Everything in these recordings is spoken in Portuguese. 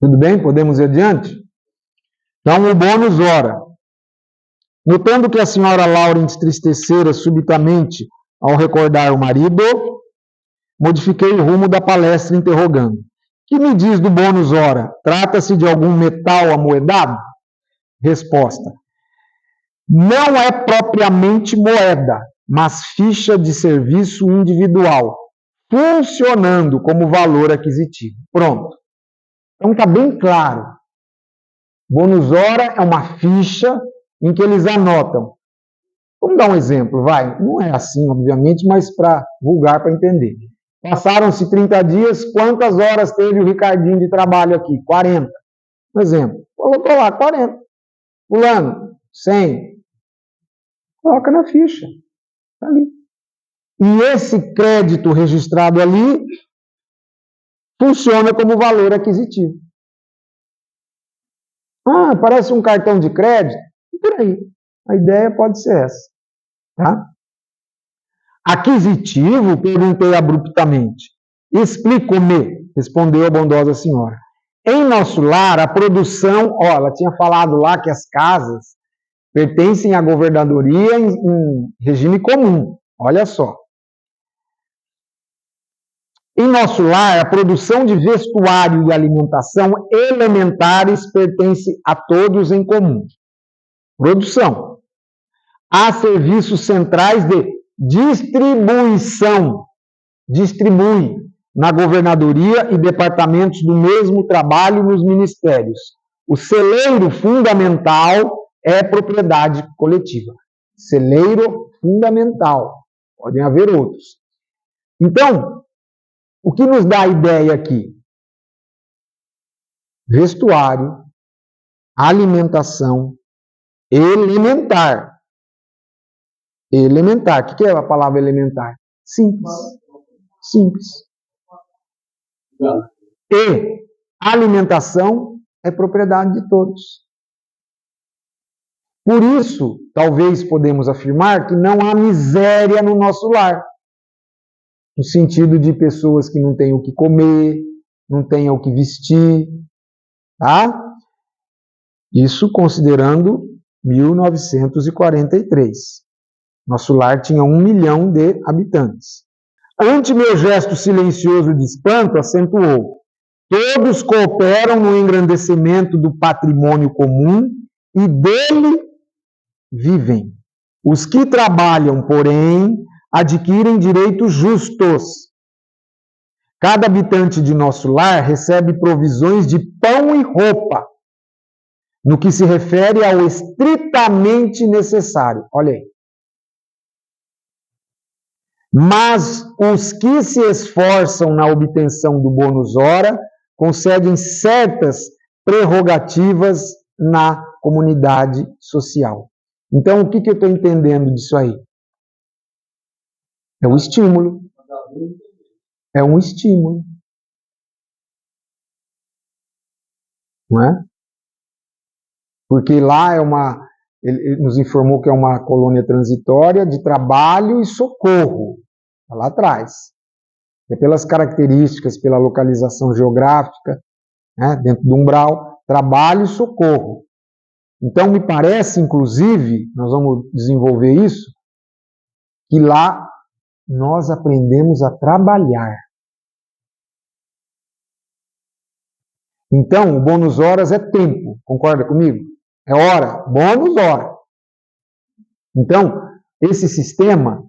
Tudo bem? Podemos ir adiante? Então, o bônus hora. Notando que a senhora Laura entristecera subitamente ao recordar o marido, modifiquei o rumo da palestra interrogando. Que me diz do bônus hora? Trata-se de algum metal amoedado? Resposta. Não é propriamente moeda, mas ficha de serviço individual, funcionando como valor aquisitivo. Pronto. Então está bem claro. Bônus hora é uma ficha em que eles anotam. Vamos dar um exemplo, vai. Não é assim, obviamente, mas para vulgar, para entender. Passaram-se 30 dias, quantas horas teve o Ricardinho de trabalho aqui? 40. Um exemplo. Colocou lá, 40. Fulano, 100. Coloca na ficha. Está ali. E esse crédito registrado ali funciona como valor aquisitivo. Ah, parece um cartão de crédito? Por aí. A ideia pode ser essa. Tá? Aquisitivo? Perguntei abruptamente. Explico-me, respondeu a bondosa senhora. Em nosso lar, a produção... ela tinha falado lá que as casas pertencem à governadoria em regime comum. Olha só. Em nosso lar, a produção de vestuário e alimentação elementares pertence a todos em comum. Produção. Há serviços centrais de distribuição. Distribui na governadoria e departamentos do mesmo trabalho nos ministérios. O celeiro fundamental é propriedade coletiva. Celeiro fundamental. Podem haver outros. Então, o que nos dá a ideia aqui? Vestuário, alimentação, elementar. Elementar. O que é a palavra elementar? Simples. Simples. E alimentação é propriedade de todos. Por isso, talvez podemos afirmar que não há miséria no nosso lar. No sentido de pessoas que não têm o que comer, não têm o que vestir, tá? Isso considerando 1943. Nosso lar tinha 1 milhão de habitantes. Ante meu gesto silencioso de espanto, acentuou. Todos cooperam no engrandecimento do patrimônio comum e dele vivem. Os que trabalham, porém, adquirem direitos justos. Cada habitante de nosso lar recebe provisões de pão e roupa, no que se refere ao estritamente necessário. Olha aí. Mas os que se esforçam na obtenção do bônus hora conseguem certas prerrogativas na comunidade social. Então, o que eu estou entendendo disso aí? É um estímulo. É um estímulo. Não é? Porque lá ele nos informou que é uma colônia transitória de trabalho e socorro. Está lá atrás. É pelas características, pela localização geográfica, né, dentro do umbral, trabalho e socorro. Então, me parece, inclusive, nós vamos desenvolver isso, que lá nós aprendemos a trabalhar. Então, o bônus horas é tempo, concorda comigo? É hora, bônus hora. Então, esse sistema,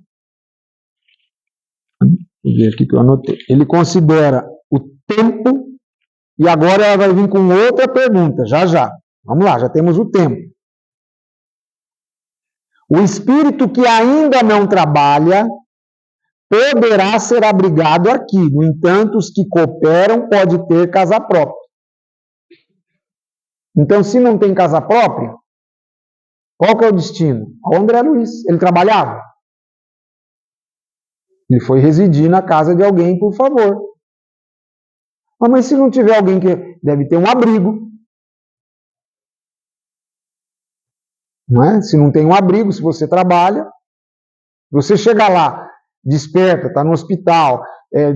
vou ver aqui que eu anotei, ele considera o tempo, e agora ela vai vir com outra pergunta, já já. Vamos lá, já temos o tempo. O espírito que ainda não trabalha poderá ser abrigado aqui. No entanto, os que cooperam podem ter casa própria. Então, se não tem casa própria, qual que é o destino? Ao André Luiz. Ele trabalhava? Ele foi residir na casa de alguém, por favor. Mas se não tiver alguém que deve ter um abrigo. Não é? Se não tem um abrigo, se você trabalha, você chega lá, desperta, está no hospital,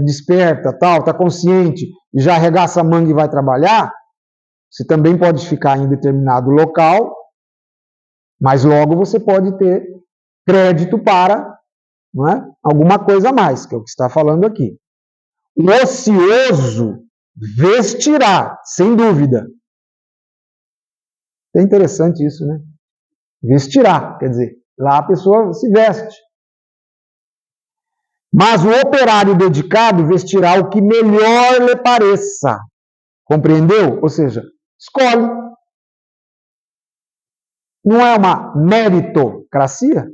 desperta, tal, está consciente, e já arregaça a manga e vai trabalhar, Você também pode ficar em determinado local, mas logo você pode ter crédito para, não é, alguma coisa a mais, que é o que está falando aqui. O ocioso vestirá, sem dúvida. É interessante isso, né? Vestirá, quer dizer, lá a pessoa se veste. Mas o operário dedicado vestirá o que melhor lhe pareça. Compreendeu? Ou seja, escolhe. Não é uma meritocracia?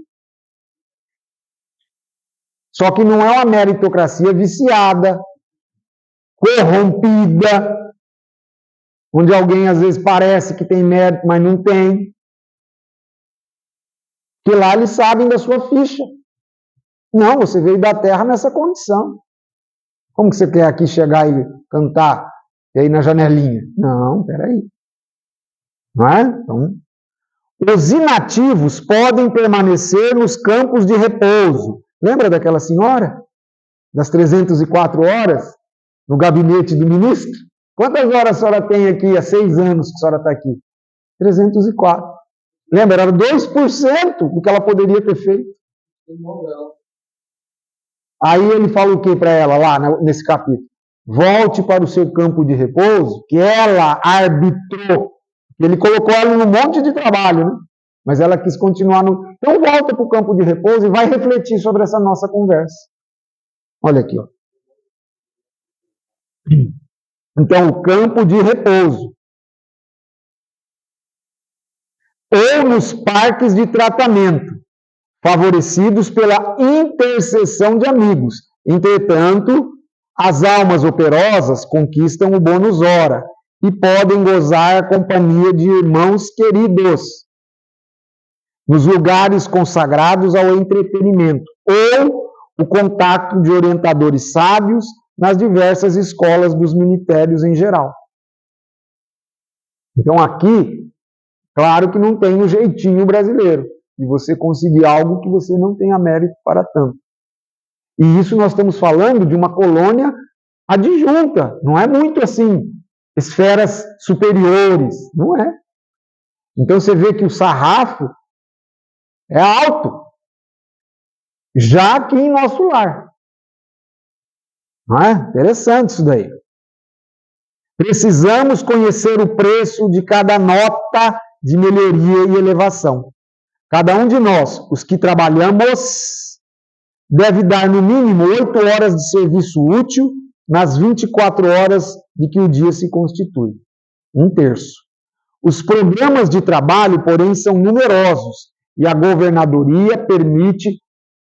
Só que não é uma meritocracia viciada, corrompida, onde alguém às vezes parece que tem mérito, mas não tem. Que lá eles sabem da sua ficha. Não, você veio da terra nessa condição. Como que você quer aqui chegar e cantar e aí na janelinha? Não, peraí. Não é? Então, os inativos podem permanecer nos campos de repouso. Lembra daquela senhora? Das 304 horas? No gabinete do ministro? Quantas horas a senhora tem aqui? Há 6 anos que a senhora está aqui? 304. Lembra? Era 2% do que ela poderia ter feito. Aí ele fala o que para ela lá nesse capítulo? Volte para o seu campo de repouso, que ela arbitrou. Ele colocou ela num monte de trabalho, né? Mas ela quis continuar no... Então volta para o campo de repouso e vai refletir sobre essa nossa conversa. Olha aqui, ó. Então, o campo de repouso. Ou nos parques de tratamento, favorecidos pela intercessão de amigos. Entretanto, as almas operosas conquistam o bônus hora e podem gozar a companhia de irmãos queridos nos lugares consagrados ao entretenimento, ou o contato de orientadores sábios nas diversas escolas dos ministérios em geral. Então aqui, claro que não tem o jeitinho brasileiro, de você conseguir algo que você não tenha mérito para tanto. E isso nós estamos falando de uma colônia adjunta, não é muito assim, esferas superiores, não é. Então você vê que o sarrafo é alto, já aqui em nosso lar. Não é? Interessante isso daí. Precisamos conhecer o preço de cada nota de melhoria e elevação. Cada um de nós, os que trabalhamos, deve dar no mínimo 8 horas de serviço útil nas 24 horas de que o dia se constitui. 1/3. Os programas de trabalho, porém, são numerosos e a governadoria permite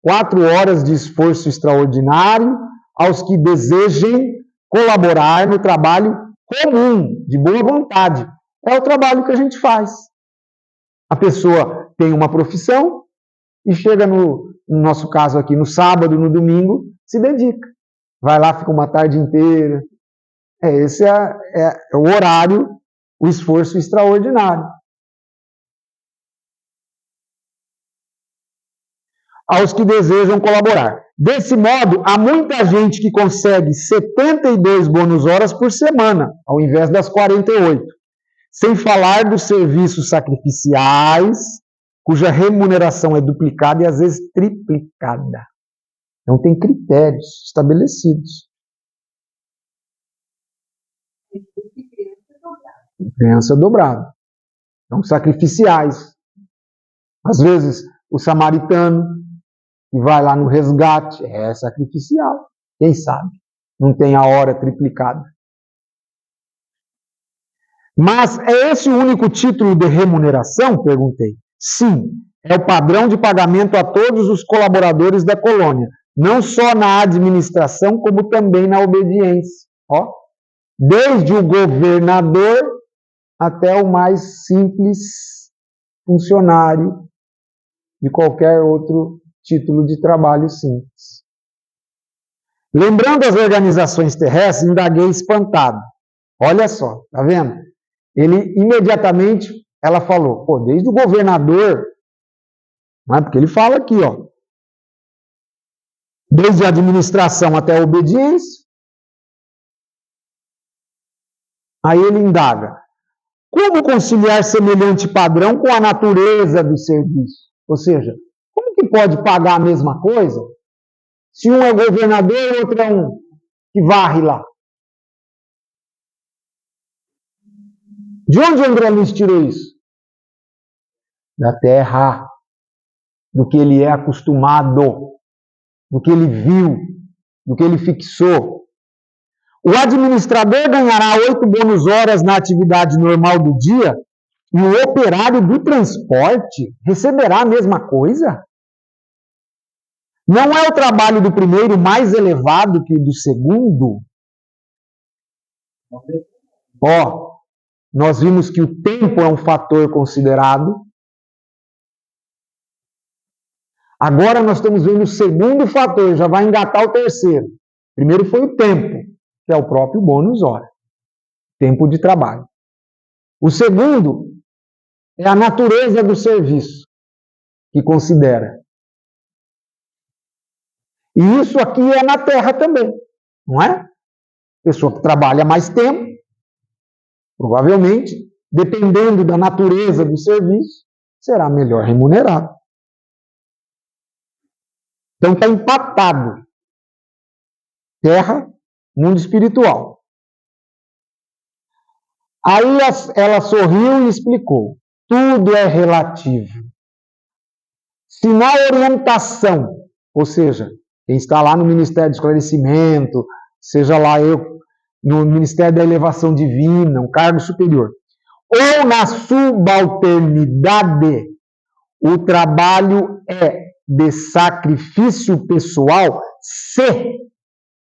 4 horas de esforço extraordinário aos que desejem colaborar no trabalho comum, de boa vontade. É o trabalho que a gente faz. A pessoa tem uma profissão e chega no nosso caso aqui, no sábado, no domingo, se dedica. Vai lá, fica uma tarde inteira. Esse é o horário, o esforço extraordinário. Aos que desejam colaborar. Desse modo, há muita gente que consegue 72 bônus horas por semana, ao invés das 48. Sem falar dos serviços sacrificiais, cuja remuneração é duplicada e às vezes triplicada. Então tem critérios estabelecidos. Criança dobrada. Então, sacrificiais. Às vezes, o samaritano, que vai lá no resgate, é sacrificial. Quem sabe? Não tem a hora triplicada. Mas é esse o único título de remuneração? Perguntei. Sim, é o padrão de pagamento a todos os colaboradores da colônia, não só na administração, como também na obediência. Ó, desde o governador até o mais simples funcionário de qualquer outro título de trabalho simples. Lembrando as organizações terrestres, indaguei espantado. Olha só, tá vendo? Ele imediatamente, ela falou, pô, desde o governador, não é? Porque ele fala aqui, ó, desde a administração até a obediência. Aí ele indaga, Como conciliar semelhante padrão com a natureza do serviço? Ou seja, como que pode pagar a mesma coisa se um é governador e outro é um que varre lá? De onde o André Luiz tirou isso? Da terra, do que ele é acostumado, do que ele viu, do que ele fixou. O administrador ganhará 8 bônus horas na atividade normal do dia e o operário do transporte receberá a mesma coisa? Não é o trabalho do primeiro mais elevado que o do segundo? Ó, nós vimos que o tempo é um fator considerado. Agora nós estamos vendo o segundo fator, já vai engatar o terceiro. Primeiro foi o tempo, que é o próprio bônus hora. Tempo de trabalho. O segundo é a natureza do serviço, que considera. E isso aqui é na Terra também, não é? Pessoa que trabalha mais tempo, provavelmente, dependendo da natureza do serviço, será melhor remunerado. Então está empatado. Terra, mundo espiritual. Aí ela sorriu e explicou. Tudo é relativo. Se na orientação, ou seja, quem está lá no Ministério do Esclarecimento, seja lá eu no Ministério da Elevação Divina, um cargo superior, ou na subalternidade, o trabalho é de sacrifício pessoal, se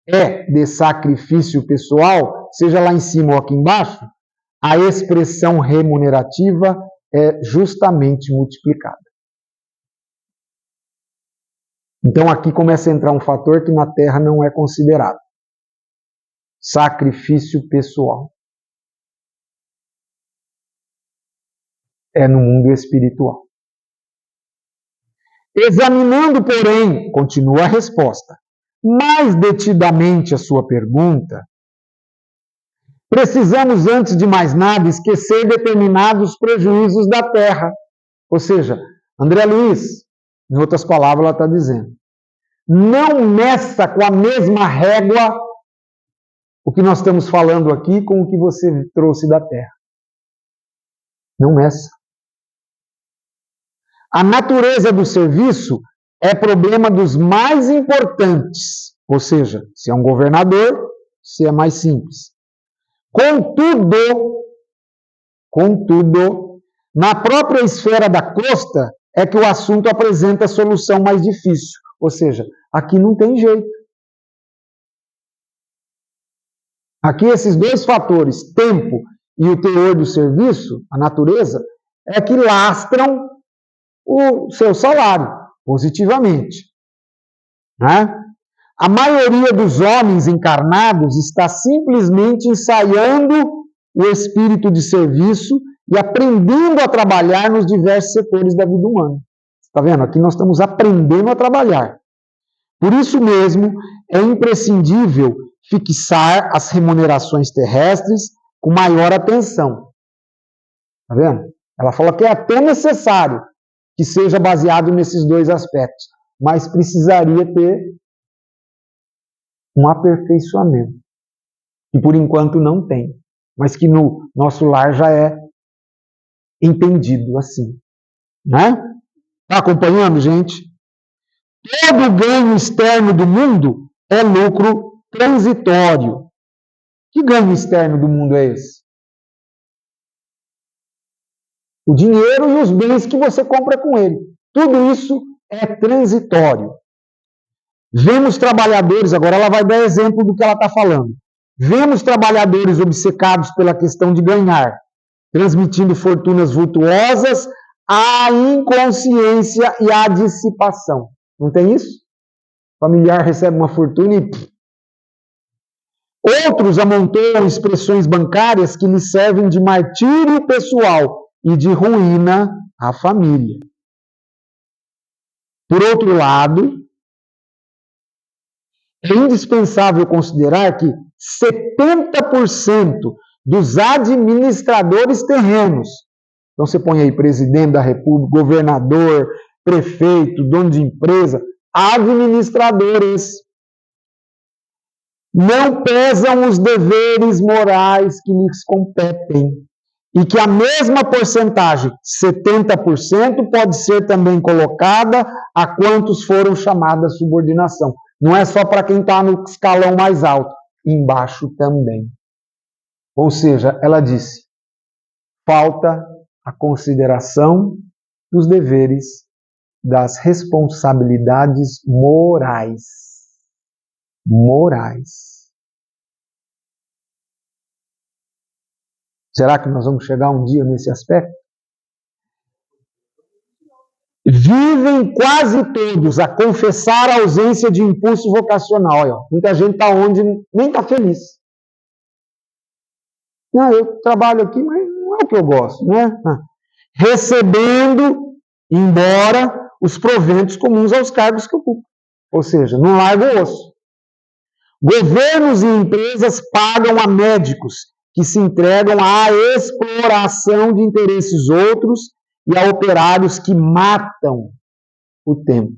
é de sacrifício pessoal, seja lá em cima ou aqui embaixo, a expressão remunerativa é justamente multiplicada. Então aqui começa a entrar um fator que na Terra não é considerado. Sacrifício pessoal. É no mundo espiritual. Examinando, porém, continua a resposta, mais detidamente a sua pergunta, precisamos, antes de mais nada, esquecer determinados prejuízos da Terra. Ou seja, André Luiz, em outras palavras, ela está dizendo, não meça com a mesma régua o que nós estamos falando aqui com o que você trouxe da Terra. Não meça. A natureza do serviço é problema dos mais importantes. Ou seja, se é um governador, se é mais simples. Contudo, na própria esfera da crosta é que o assunto apresenta a solução mais difícil. Ou seja, aqui não tem jeito. Aqui esses dois fatores, tempo e o teor do serviço, a natureza, é que lastram o seu salário positivamente. Né? A maioria dos homens encarnados está simplesmente ensaiando o espírito de serviço e aprendendo a trabalhar nos diversos setores da vida humana. Está vendo? Aqui nós estamos aprendendo a trabalhar. Por isso mesmo, é imprescindível fixar as remunerações terrestres com maior atenção. Está vendo? Ela fala que é até necessário que seja baseado nesses dois aspectos, mas precisaria ter um aperfeiçoamento, que por enquanto não tem, mas que no nosso lar já é entendido assim. Né? Está acompanhando, gente? Todo ganho externo do mundo é lucro transitório. Que ganho externo do mundo é esse? O dinheiro e os bens que você compra com ele. Tudo isso é transitório. Vemos trabalhadores, agora ela vai dar exemplo do que ela está falando. Vemos trabalhadores obcecados pela questão de ganhar, transmitindo fortunas vultuosas à inconsciência e à dissipação. Não tem isso? O familiar recebe uma fortuna e... Outros amontoam expressões bancárias que lhe servem de martírio pessoal e de ruína à família. Por outro lado, é indispensável considerar que 70% dos administradores terrenos. Então você põe aí presidente da República, governador, prefeito, dono de empresa, administradores. Não pesam os deveres morais que lhes competem. E que a mesma porcentagem, 70%, pode ser também colocada a quantos foram chamados à subordinação. Não é só para quem está no escalão mais alto, embaixo também. Ou seja, ela disse, falta a consideração dos deveres, das responsabilidades morais. Morais. Será que nós vamos chegar um dia nesse aspecto? Vivem quase todos a confessar a ausência de impulso vocacional. Olha, muita gente está onde nem está feliz. Não, eu trabalho aqui, mas não é o que eu gosto, né? Recebendo, embora, os proventos comuns aos cargos que ocupa. Ou seja, não larga o osso. Governos e empresas pagam a médicos que se entregam à exploração de interesses outros e a operários que matam o tempo.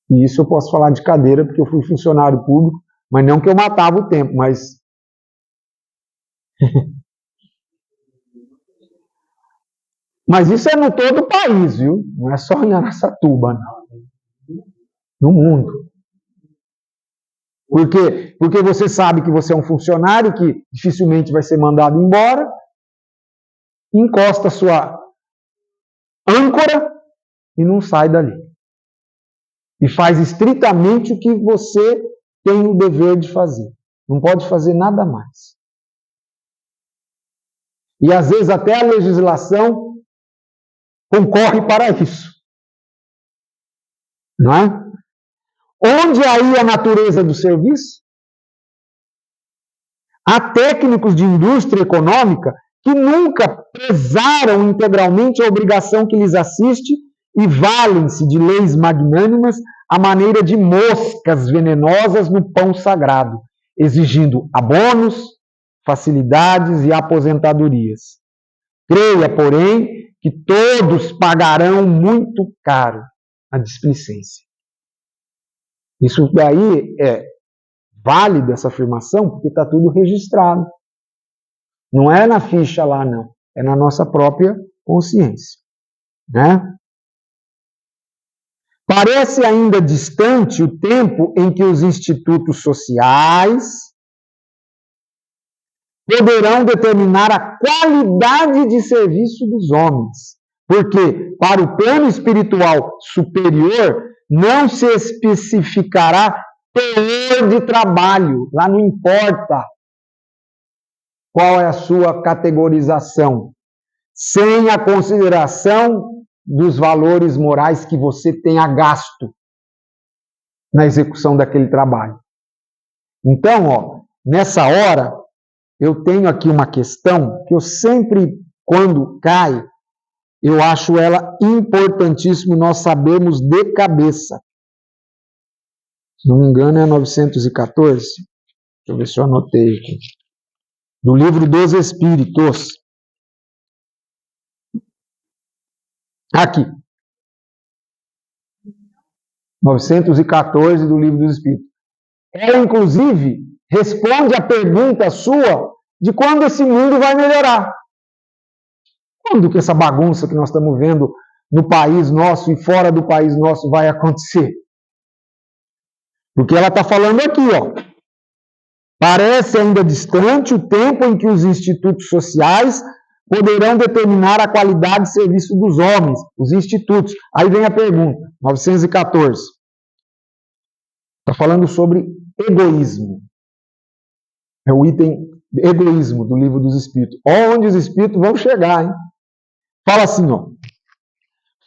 E isso eu posso falar de cadeira, porque eu fui funcionário público, mas não que eu matava o tempo, mas... Mas isso é no todo o país, viu? Não é só em Araçatuba, não. No mundo. Por quê? Porque você sabe que você é um funcionário que dificilmente vai ser mandado embora, encosta a sua âncora e não sai dali. E faz estritamente o que você tem o dever de fazer. Não pode fazer nada mais. E às vezes até a legislação concorre para isso. Não é? Onde aí a natureza do serviço? Há técnicos de indústria econômica que nunca prezaram integralmente a obrigação que lhes assiste e valem-se de leis magnânimas à maneira de moscas venenosas no pão sagrado, exigindo abonos, facilidades e aposentadorias. Creia, porém, que todos pagarão muito caro a displicência. Isso daí é válida, essa afirmação, porque está tudo registrado. Não é na ficha lá, não. É na nossa própria consciência. Né? Parece ainda distante o tempo em que os institutos sociais poderão determinar a qualidade de serviço dos homens. Porque, para o plano espiritual superior, não se especificará teor de trabalho. Lá não importa qual é a sua categorização, sem a consideração dos valores morais que você tenha gasto na execução daquele trabalho. Então, ó, nessa hora, eu tenho aqui uma questão que eu sempre, quando cai, eu acho ela importantíssimo nós sabermos de cabeça. Se não me engano, é 914. Deixa eu ver se eu anotei aqui. Do Livro dos Espíritos. Aqui. 914 do Livro dos Espíritos. Ela, inclusive, responde a pergunta sua de quando esse mundo vai melhorar. Quando que essa bagunça que nós estamos vendo no país nosso e fora do país nosso vai acontecer? Porque ela está falando aqui, ó. Parece ainda distante o tempo em que os institutos sociais poderão determinar a qualidade de serviço dos homens, os institutos. Aí vem a pergunta, 914. Está falando sobre egoísmo. É o item egoísmo do Livro dos Espíritos. Onde os espíritos vão chegar, hein? Fala assim, ó.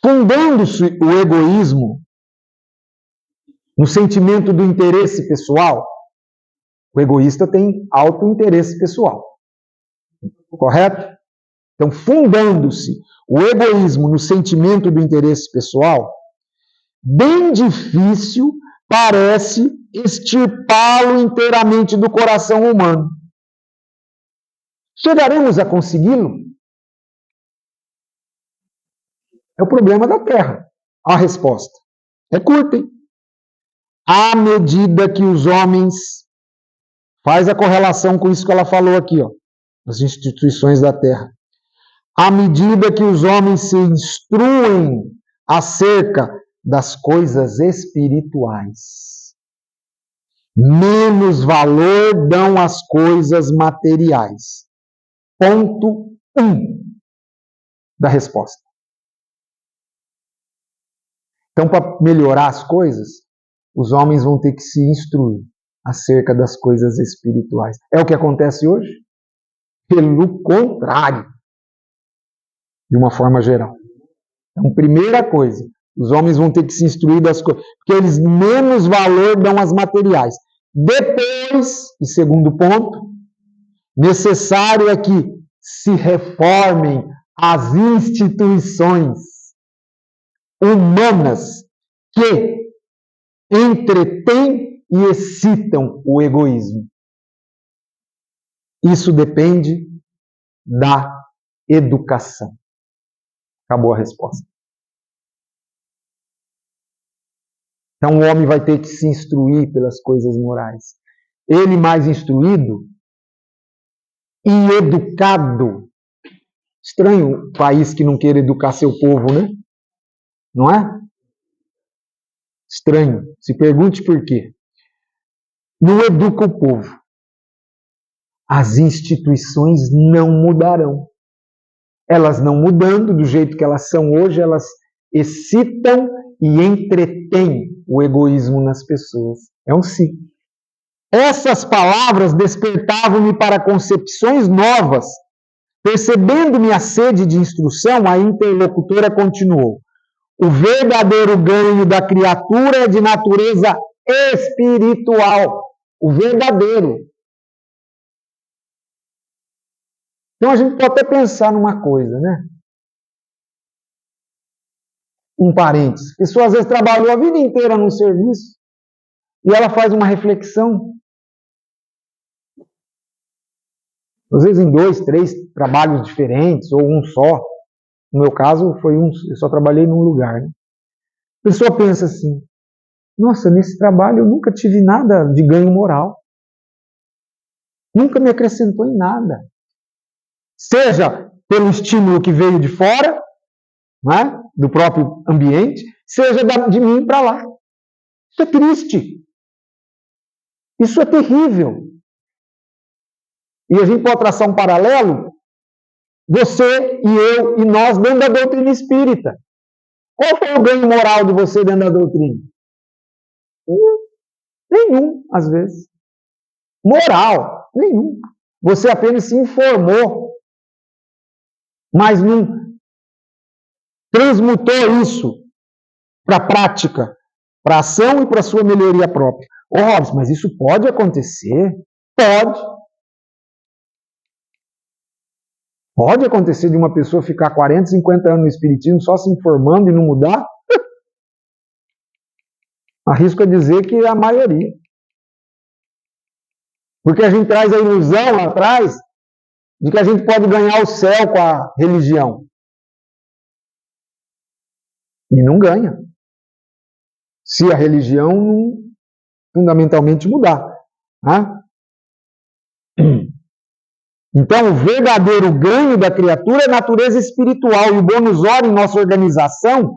Fundando-se o egoísmo no sentimento do interesse pessoal, o egoísta tem alto interesse pessoal. Correto? Então, fundando-se o egoísmo no sentimento do interesse pessoal, bem difícil parece extirpá-lo inteiramente do coração humano. Chegaremos a consegui-lo? É o problema da Terra. A resposta é curta, hein? À medida que os homens... Faz a correlação com isso que ela falou aqui, ó, as instituições da Terra. À medida que os homens se instruem acerca das coisas espirituais, menos valor dão às coisas materiais. Ponto 1 da resposta. Então, para melhorar as coisas, os homens vão ter que se instruir acerca das coisas espirituais. É o que acontece hoje? Pelo contrário, de uma forma geral. Então, primeira coisa, os homens vão ter que se instruir das coisas, porque eles menos valor dão às materiais. Depois, e segundo ponto, necessário é que se reformem as instituições humanas que entretêm e excitam o egoísmo. Isso depende da educação. Acabou a resposta. Então o homem vai ter que se instruir pelas coisas morais. Ele mais instruído e educado. Estranho o país que não queira educar seu povo, né? Não é? Estranho. Se pergunte por quê. Não educa o povo. As instituições não mudarão. Elas não mudando do jeito que elas são hoje, elas excitam e entretêm o egoísmo nas pessoas. É um sim. Essas palavras despertavam-me para concepções novas. Percebendo minha sede de instrução, a interlocutora continuou. O verdadeiro ganho da criatura é de natureza espiritual. O verdadeiro. Então a gente pode até pensar numa coisa, né? Um parênteses. A pessoa às vezes trabalhou a vida inteira num serviço e ela faz uma reflexão. Às vezes em 2, 3 trabalhos diferentes, ou um só. No meu caso, foi um, eu só trabalhei num lugar. Né? A pessoa pensa assim, nossa, nesse trabalho eu nunca tive nada de ganho moral. Nunca me acrescentou em nada. Seja pelo estímulo que veio de fora, né, do próprio ambiente, seja de mim para lá. Isso é triste. Isso é terrível. E a gente pode traçar um paralelo, você e eu e nós dentro da doutrina espírita. Qual foi o ganho moral de você dentro da doutrina? Nenhum, às vezes. Moral, nenhum. Você apenas se informou, mas não transmutou isso para a prática, para a ação e para a sua melhoria própria. Ô, Robson, mas isso pode acontecer? Pode. Pode acontecer de uma pessoa ficar 40, 50 anos no espiritismo só se informando e não mudar? Arrisco a dizer que é a maioria. Porque a gente traz a ilusão lá atrás de que a gente pode ganhar o céu com a religião. E não ganha. Se a religião não fundamentalmente mudar. Né? Então, o verdadeiro ganho da criatura é a natureza espiritual. E o bônus hora em nossa organização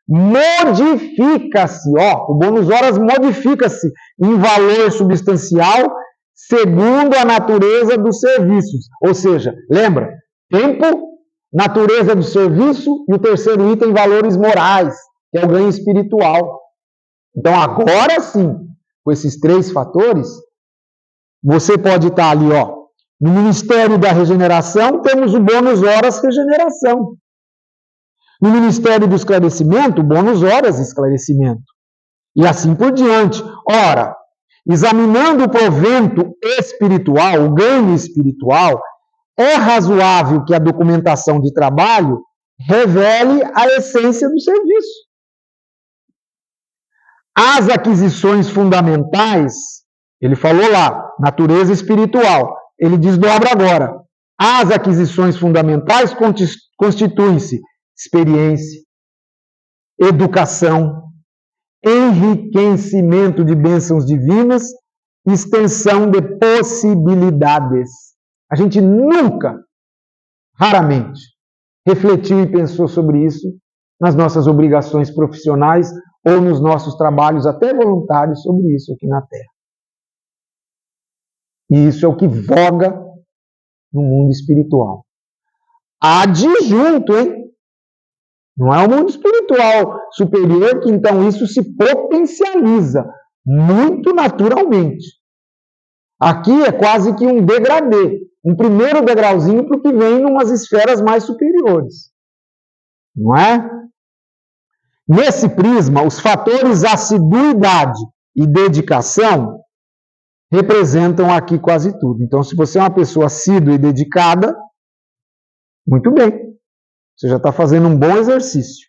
modifica-se. O bônus horas modifica-se em valor substancial segundo a natureza dos serviços. Ou seja, lembra, tempo, natureza do serviço e o terceiro item, valores morais, que é o ganho espiritual. Então, agora sim, com esses 3 fatores, você pode estar ali, no Ministério da Regeneração, temos o bônus horas regeneração. No Ministério do Esclarecimento, bônus horas esclarecimento. E assim por diante. Ora, examinando o provento espiritual, o ganho espiritual, é razoável que a documentação de trabalho revele a essência do serviço. As aquisições fundamentais, ele falou lá, natureza espiritual, ele desdobra agora. As aquisições fundamentais constituem-se experiência, educação, enriquecimento de bênçãos divinas, extensão de possibilidades. A gente nunca, raramente, refletiu e pensou sobre isso nas nossas obrigações profissionais ou nos nossos trabalhos, até voluntários, sobre isso aqui na Terra. E isso é o que voga no mundo espiritual. Adjunto, hein? Não é o mundo espiritual superior que então isso se potencializa muito naturalmente. Aqui é quase que um degradê, um primeiro degrauzinho para o que vem em umas esferas mais superiores. Não é? Nesse prisma, os fatores assiduidade e dedicação representam aqui quase tudo. Então, se você é uma pessoa assídua e dedicada, muito bem. Você já está fazendo um bom exercício.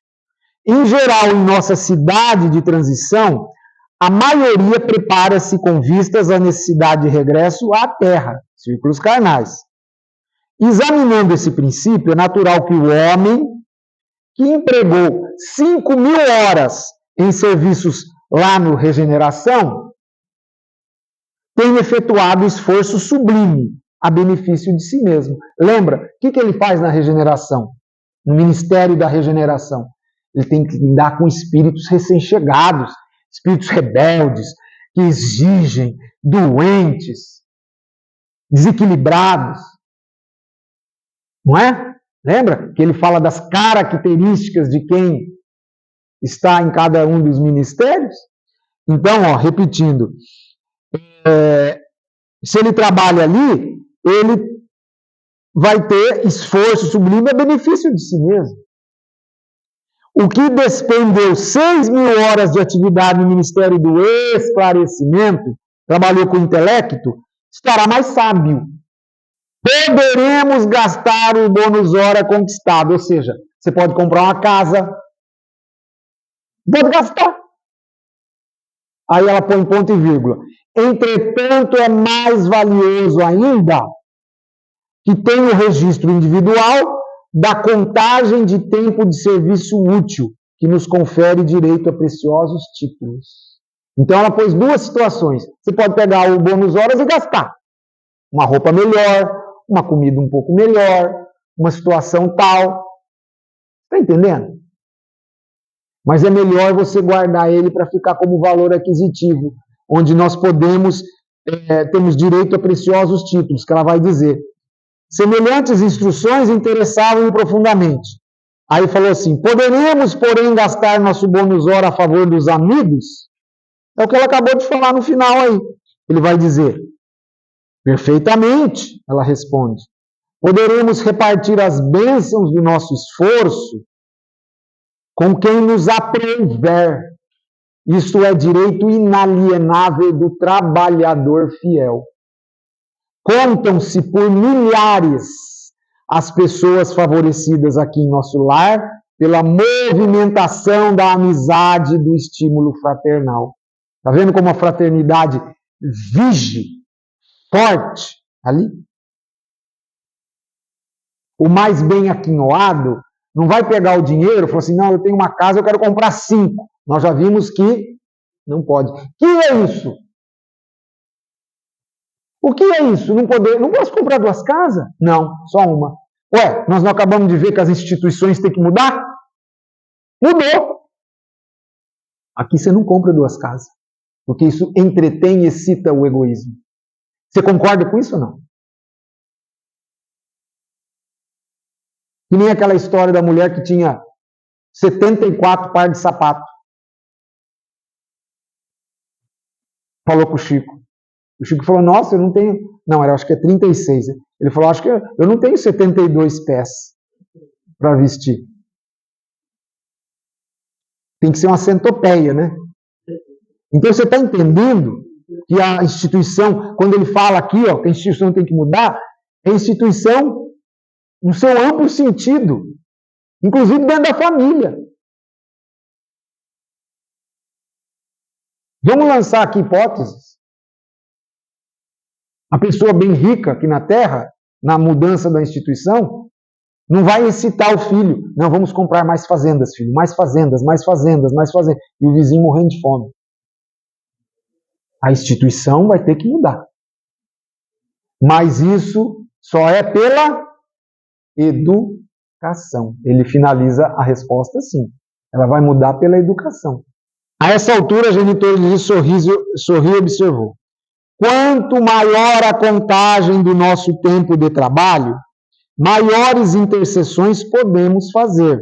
Em geral, em nossa cidade de transição, a maioria prepara-se com vistas à necessidade de regresso à Terra, círculos carnais. Examinando esse princípio, é natural que o homem que empregou 5.000 horas em serviços lá no Regeneração tenha efetuado esforço sublime a benefício de si mesmo. Lembra, o que ele faz na regeneração? No Ministério da Regeneração. Ele tem que lidar com espíritos recém-chegados, espíritos rebeldes, que exigem, doentes, desequilibrados. Não é? Lembra que ele fala das características de quem está em cada um dos ministérios? Então, repetindo, se ele trabalha ali, ele vai ter esforço sublime a benefício de si mesmo. O que despendeu 6.000 horas de atividade no Ministério do Esclarecimento, trabalhou com o intelecto, estará mais sábio. Poderemos gastar o bônus hora conquistado, ou seja, você pode comprar uma casa, pode gastar. Aí ela põe ponto e vírgula. Entretanto, é mais valioso ainda que tenha o registro individual da contagem de tempo de serviço útil, que nos confere direito a preciosos títulos. Então ela pôs duas situações. Você pode pegar o bônus horas e gastar. Uma roupa melhor, uma comida um pouco melhor, uma situação tal. Está entendendo? Mas é melhor você guardar ele para ficar como valor aquisitivo, onde nós temos direito a preciosos títulos, que ela vai dizer. Semelhantes instruções interessavam-me profundamente. Aí falou assim, poderemos, porém, gastar nosso bônus hora a favor dos amigos? É o que ela acabou de falar no final aí. Ele vai dizer, perfeitamente, ela responde. Poderemos repartir as bênçãos do nosso esforço com quem nos aprouver. Isto é direito inalienável do trabalhador fiel. Contam-se por milhares as pessoas favorecidas aqui em nosso lar pela movimentação da amizade e do estímulo fraternal. Está vendo como a fraternidade vige, forte ali? O mais bem aquinhoado não vai pegar o dinheiro e falar assim, não, eu tenho uma casa, eu quero comprar 5. Nós já vimos que não pode. Que é isso? O que é isso? Não posso comprar 2 casas? Não, só uma. Ué, nós não acabamos de ver que as instituições têm que mudar? Mudou. Aqui você não compra 2 casas, porque isso entretém e excita o egoísmo. Você concorda com isso ou não? Que nem aquela história da mulher que tinha 74 pares de sapato. Falou com o Chico. O Chico falou, nossa, eu não tenho... Não, acho que é 36. Ele falou, acho que eu não tenho 72 pés para vestir. Tem que ser uma centopeia, né? Então você está entendendo que a instituição, quando ele fala aqui, que a instituição tem que mudar, é a instituição no seu amplo sentido, inclusive dentro da família. Vamos lançar aqui hipóteses. A pessoa bem rica aqui na Terra, na mudança da instituição, não vai excitar o filho. Não, vamos comprar mais fazendas, filho. Mais fazendas, mais fazendas, mais fazendas. E o vizinho morrendo de fome. A instituição vai ter que mudar. Mas isso só é pela educação. Ele finaliza a resposta assim. Ela vai mudar pela educação. A essa altura, a genitora sorriu e observou. Quanto maior a contagem do nosso tempo de trabalho, maiores intercessões podemos fazer.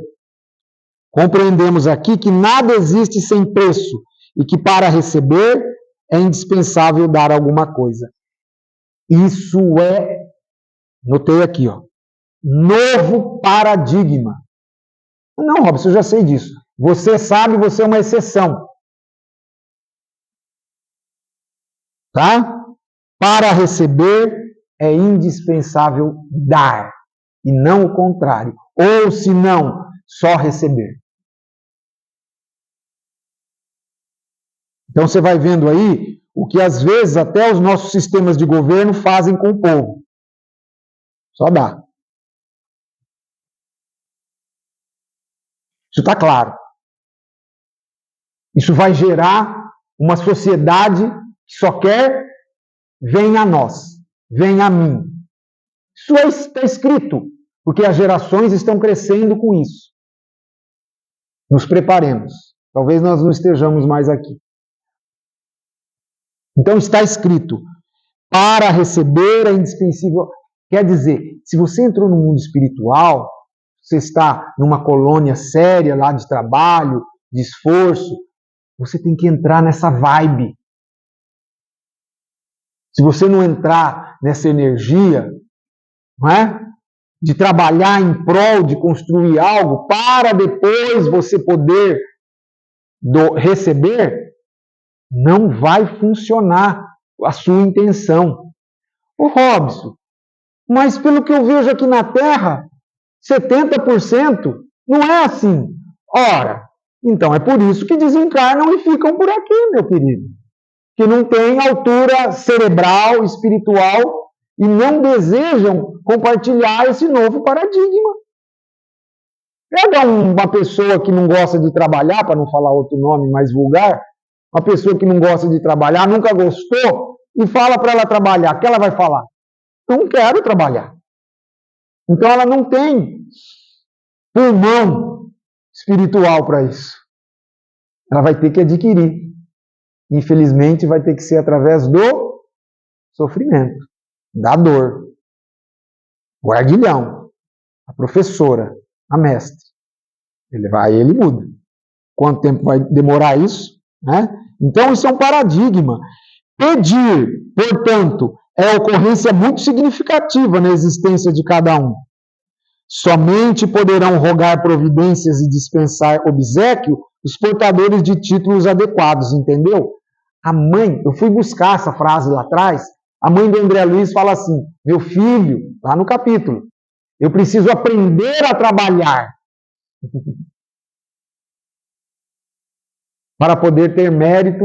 Compreendemos aqui que nada existe sem preço e que para receber é indispensável dar alguma coisa. Isso é, notei aqui, ó, novo paradigma. Não, Robson, eu já sei disso. Você sabe, você é uma exceção. Tá? Para receber é indispensável dar, e não o contrário. Ou, se não, só receber. Então, você vai vendo aí o que, às vezes, até os nossos sistemas de governo fazem com o povo. Só dá. Isso está claro. Isso vai gerar uma sociedade que só quer vem a nós, vem a mim. Isso está escrito, porque as gerações estão crescendo com isso. Nos preparemos. Talvez nós não estejamos mais aqui. Então está escrito, para receber é indispensável. Quer dizer, se você entrou no mundo espiritual, você está numa colônia séria lá de trabalho, de esforço, você tem que entrar nessa vibe. Se você não entrar nessa energia, não é? De trabalhar em prol de construir algo para depois você poder receber, não vai funcionar a sua intenção. Ô Robson, mas pelo que eu vejo aqui na Terra, 70% não é assim. Ora, então é por isso que desencarnam e ficam por aqui, meu querido. Que não têm altura cerebral, espiritual e não desejam compartilhar esse novo paradigma. Pega uma pessoa que não gosta de trabalhar, para não falar outro nome mais vulgar, uma pessoa que não gosta de trabalhar, nunca gostou, e fala para ela trabalhar. O que ela vai falar? Não quero trabalhar. Então ela não tem pulmão espiritual para isso. Ela vai ter que adquirir. Infelizmente, vai ter que ser através do sofrimento, da dor. O arguilhão, a professora, a mestre. Ele muda. Quanto tempo vai demorar isso? Né? Então, isso é um paradigma. Pedir, portanto, é ocorrência muito significativa na existência de cada um. Somente poderão rogar providências e dispensar obséquio os portadores de títulos adequados, entendeu? A mãe, eu fui buscar essa frase lá atrás, a mãe do André Luiz fala assim, meu filho, lá no capítulo, eu preciso aprender a trabalhar para poder ter mérito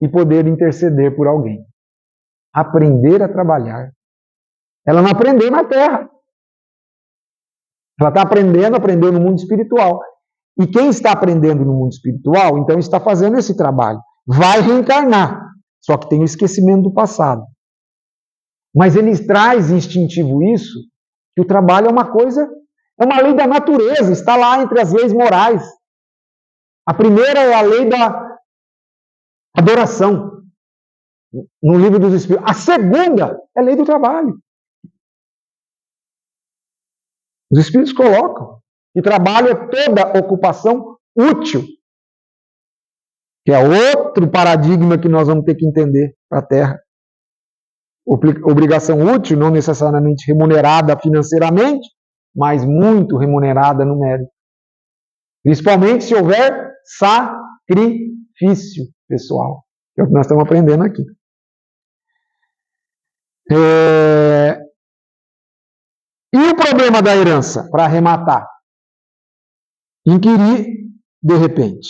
e poder interceder por alguém. Aprender a trabalhar. Ela não aprendeu na Terra. Ela está aprendeu no mundo espiritual. E quem está aprendendo no mundo espiritual, então está fazendo esse trabalho. Vai reencarnar. Só que tem o esquecimento do passado. Mas ele traz instintivo isso, que o trabalho é uma coisa, é uma lei da natureza, está lá entre as leis morais. A primeira é a lei da adoração, no livro dos Espíritos. A segunda é a lei do trabalho. Os Espíritos colocam que trabalho é toda ocupação útil, que é outro paradigma que nós vamos ter que entender para a Terra. Obrigação útil, não necessariamente remunerada financeiramente, mas muito remunerada no mérito. Principalmente se houver sacrifício pessoal, que é o que nós estamos aprendendo aqui. E o problema da herança, para arrematar? Inquirir de repente.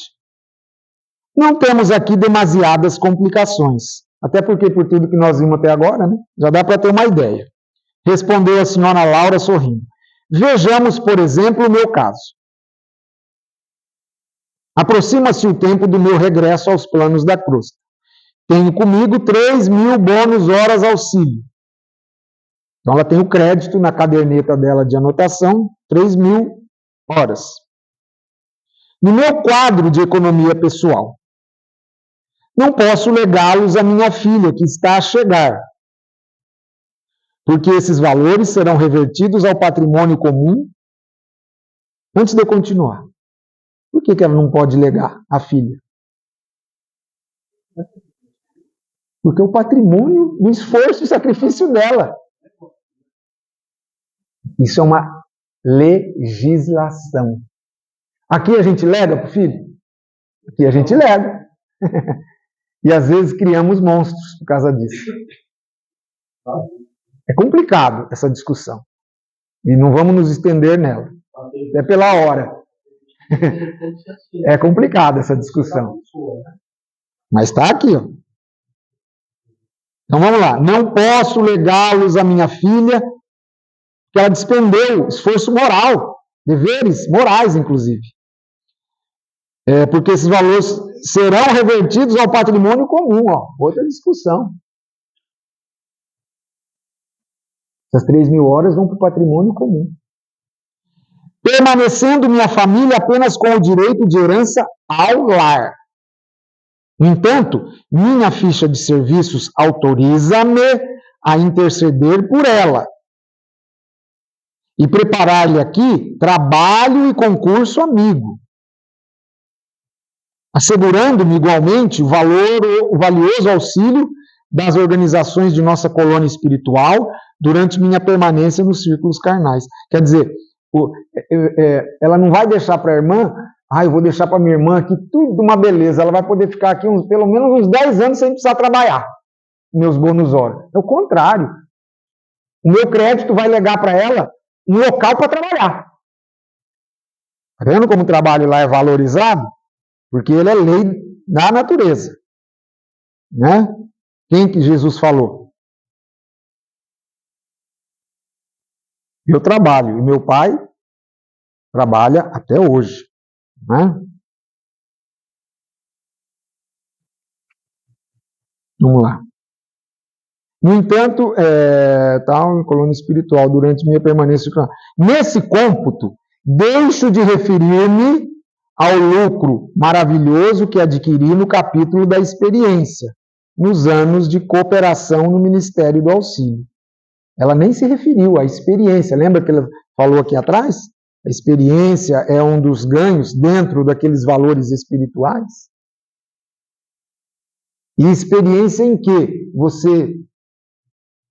Não temos aqui demasiadas complicações. Até porque, por tudo que nós vimos até agora, né, já dá para ter uma ideia. Respondeu a senhora Laura sorrindo. Vejamos, por exemplo, o meu caso. Aproxima-se o tempo do meu regresso aos planos da cruz. Tenho comigo 3.000 bônus horas auxílio. Então, ela tem o crédito na caderneta dela de anotação, 3.000 horas. No meu quadro de economia pessoal, não posso legá-los à minha filha, que está a chegar, porque esses valores serão revertidos ao patrimônio comum. Antes de eu continuar, por que ela não pode legar à filha? Porque o patrimônio do esforço e sacrifício dela. Isso é uma legislação. Aqui a gente lega para o filho? Aqui a gente lega. E às vezes criamos monstros por causa disso. É complicado essa discussão. E não vamos nos estender nela. É pela hora. É complicada essa discussão. Mas está aqui, ó. Então vamos lá. Não posso legá-los à minha filha, que ela despendeu esforço moral, deveres morais, inclusive. Porque esses valores serão revertidos ao patrimônio comum. Ó. Outra discussão. Essas 3.000 horas vão para o patrimônio comum. Permanecendo minha família apenas com o direito de herança ao lar. No entanto, minha ficha de serviços autoriza-me a interceder por ela e preparar-lhe aqui trabalho e concurso amigo, assegurando-me igualmente o valioso auxílio das organizações de nossa colônia espiritual durante minha permanência nos círculos carnais. Quer dizer, ela não vai deixar para a irmã, eu vou deixar para minha irmã aqui tudo uma beleza, ela vai poder ficar aqui pelo menos uns 10 anos sem precisar trabalhar, meus bônus horas. É o contrário. O meu crédito vai legar para ela um local para trabalhar. Está vendo como o trabalho lá é valorizado? Porque ele é lei da natureza. Né? Quem que Jesus falou? Eu trabalho, e meu pai trabalha até hoje. Né? Vamos lá. No entanto, tal, em colônia espiritual, durante minha permanência. Nesse cômputo, deixo de referir-me ao lucro maravilhoso que adquiri no capítulo da experiência, nos anos de cooperação no Ministério do Auxílio. Ela nem se referiu à experiência. Lembra que ela falou aqui atrás? A experiência é um dos ganhos dentro daqueles valores espirituais. E experiência em que você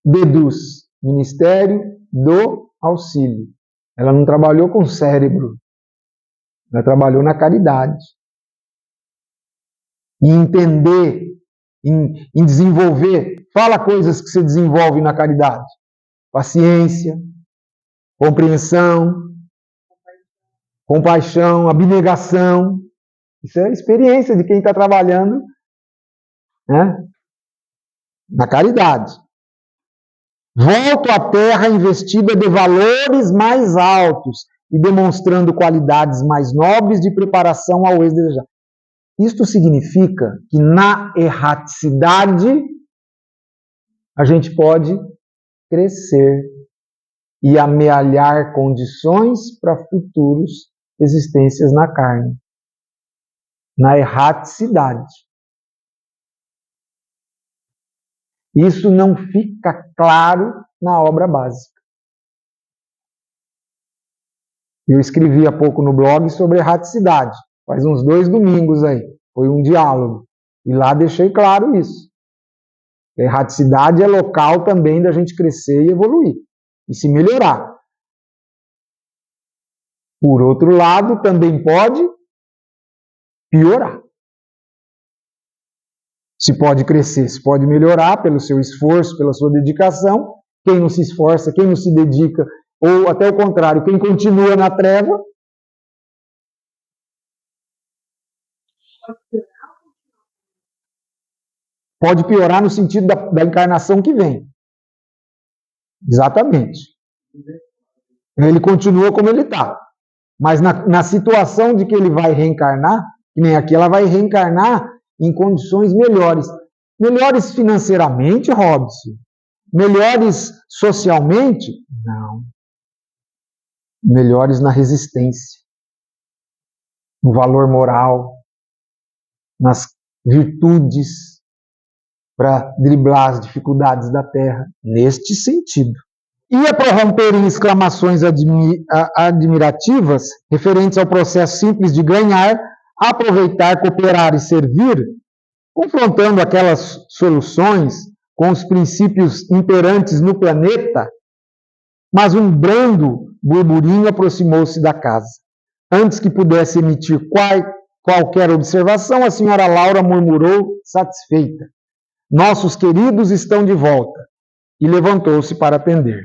deduz Ministério do Auxílio. Ela não trabalhou com cérebro. Ela trabalhou na caridade. E entender, em desenvolver. Fala coisas que se desenvolve na caridade. Paciência, compreensão, compaixão, abnegação. Isso é a experiência de quem está trabalhando, né, na caridade. Volto à terra investida de valores mais altos e demonstrando qualidades mais nobres de preparação ao êxito desejado. Isto significa que na erraticidade a gente pode crescer e amealhar condições para futuras existências na carne. Na erraticidade. Isso não fica claro na obra básica. Eu escrevi há pouco no blog sobre erraticidade, faz uns 2 domingos aí, foi um diálogo, e lá deixei claro isso. A erraticidade é local também da gente crescer e evoluir, e se melhorar. Por outro lado, também pode piorar. Se pode crescer, se pode melhorar pelo seu esforço, pela sua dedicação. Quem não se esforça, quem não se dedica, ou até o contrário, quem continua na treva, pode piorar no sentido da encarnação que vem. Exatamente. Ele continua como ele está. Mas na situação de que ele vai reencarnar, que nem aqui, ela vai reencarnar em condições melhores. Melhores financeiramente, Robson? Melhores socialmente? Não. Melhores na resistência, no valor moral, nas virtudes, para driblar as dificuldades da terra, neste sentido. Ia prorromper em exclamações admirativas, referentes ao processo simples de ganhar, aproveitar, cooperar e servir, confrontando aquelas soluções com os princípios imperantes no planeta, mas um brando burburinho aproximou-se da casa. Antes que pudesse emitir qualquer observação, a senhora Laura murmurou, satisfeita: "Nossos queridos estão de volta", e levantou-se para atender.